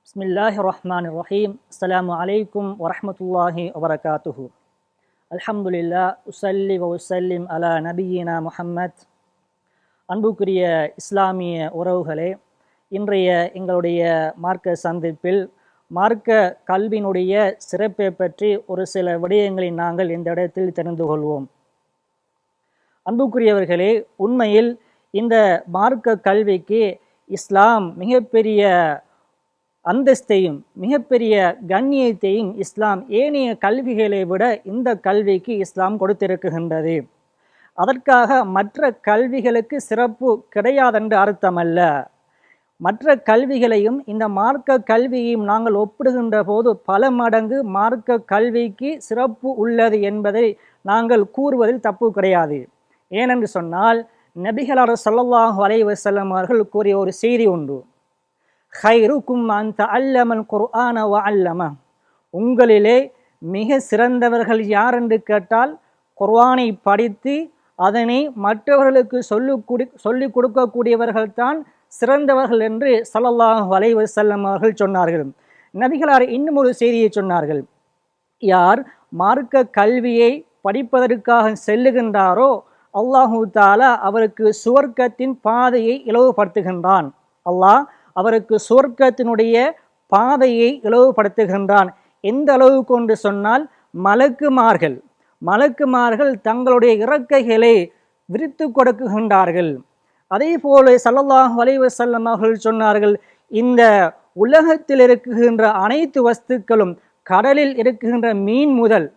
பிஸ்மில்லாஹிர்ரஹ்மானிர்ரஹீம். அஸ்ஸலாமு அலைக்கும் வரஹ்மத்துல்லாஹி வபரகாத்துஹு. அல்ஹம்துலில்லாஹ் உஸல்லி வ உஸல்லிம் அலா நபியினா முஹம்மத். அன்புக்குரிய இஸ்லாமிய உறவுகளே, இன்றைய எங்களுடைய மார்க்க சந்திப்பில் மார்க்க கல்வியினுடைய சிறப்பை பற்றி ஒரு சில விடயங்களை நாங்கள் இந்த இடத்தில் தெரிந்து கொள்வோம். அன்புக்குரியவர்களே, உண்மையில் இந்த மார்க்க கல்விக்கு இஸ்லாம் மிகப்பெரிய அந்தஸ்தையும் மிகப்பெரிய கண்ணியத்தையும் இஸ்லாம் ஏனைய கல்விகளை விட இந்த கல்விக்கு இஸ்லாம் கொடுத்திருக்கின்றது. அதற்காக மற்ற கல்விகளுக்கு சிறப்பு கிடையாதென்று அர்த்தமல்ல. மற்ற கல்விகளையும் இந்த மார்க்க கல்வியையும் நாங்கள் ஒப்பிடுகின்ற போது பல மடங்கு மார்க்க கல்விக்கு சிறப்பு உள்ளது என்பதை நாங்கள் கூறுவதில் தப்பு கிடையாது. ஏனென்று சொன்னால், நபிகளார் ஸல்லல்லாஹு அலைஹி வஸல்லம் அவர்கள் கூறிய ஒரு செய்தி உண்டு. ஹைருக்கும் மன் தஅல்லமல் குர்ஆன வ அல்லம. உங்களிலே மிக சிறந்தவர்கள் யார் என்று கேட்டால், குர்ஆனை படித்து அதனை மற்றவர்களுக்கு சொல்லிக் கொடுக்கக்கூடியவர்கள்தான் சிறந்தவர்கள் என்று ஸல்லல்லாஹு அலைஹி வஸல்லம் அவர்கள் சொன்னார்கள். நபிகளார் இன்னும் ஒரு செய்தியை சொன்னார்கள். யார் மார்க்க கல்வியை படிப்பதற்காக செல்லுகின்றாரோ அல்லாஹு தஆலா அவருக்கு சுவர்க்கத்தின் பாதையை இலவுபடுத்துகின்றான். அல்லாஹ் அவருக்கு சுவர்க்கத்தினுடைய பாதையை இலவுபடுத்துகின்றான். எந்த அளவு கொண்டு சொன்னால், மலக்குமார்கள் தங்களுடைய இறக்கைகளை விரித்து கொடுக்குகின்றார்கள். அதே போல ஸல்லல்லாஹு அலைஹி வஸல்லம் அவர்கள் சொன்னார்கள், இந்த உலகத்தில் இருக்குகின்ற அனைத்து வஸ்துக்களும், கடலில் இருக்குகின்ற மீன் முதல்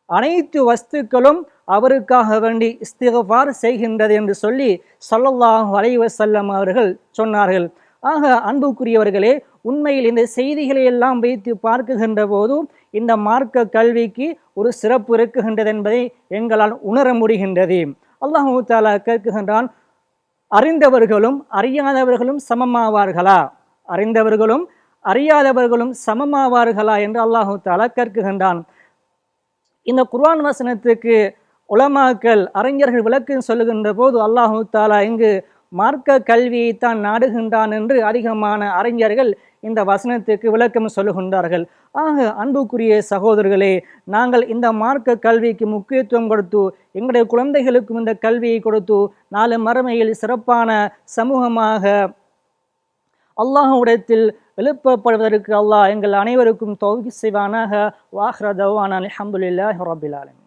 அனைத்து வஸ்துக்களும் அவருக்காக வேண்டி இஸ்திக்ஃபார் செய்கின்றது என்று சொல்லி ஸல்லல்லாஹு அலைஹி வஸல்லம் அவர்கள் சொன்னார்கள். ஆக அன்புக்குரியவர்களே, உண்மையில் இந்த செய்திகளை எல்லாம் வைத்து பார்க்குகின்ற போது இந்த மார்க்க கல்விக்கு ஒரு சிறப்பு இருக்குகின்றது என்பதை எங்களால் உணர முடிகின்றது. அல்லாஹ் தஆலா கேட்குகின்றான், அறிந்தவர்களும் அறியாதவர்களும் சமமாவார்களா? அறிந்தவர்களும் அறியாதவர்களும் சமமாவார்களா என்று அல்லாஹ் தஆலா கேட்குகின்றான். இந்த குர்ஆன் வசனத்துக்கு உலமாக்கள் அறிஞர்கள் விளக்கம் சொல்லுகின்ற போது அல்லாஹ் தஆலா இங்கு மார்க்க கல்வியைத்தான் நாடுகின்றான் என்று அதிகமான அறிஞர்கள் இந்த வசனத்துக்கு விளக்கம் சொல்லுகின்றார்கள். ஆக அன்புக்குரிய சகோதரர்களே, நாங்கள் இந்த மார்க்க கல்விக்கு முக்கியத்துவம் கொடுத்து எங்களுடைய குழந்தைகளுக்கும் இந்த கல்வியை கொடுத்து நாளை மறுமையில் சிறப்பான சமூகமாக அல்லாஹ்விடத்தில் எழுப்பப்படுவதற்கு அல்லாஹ் எங்கள் அனைவருக்கும் தௌஃபீக் செய்வானாக. வ ஆகிரு தஅவானா அல்ஹம்துலில்லாஹி ரப்பில் ஆலமீன்.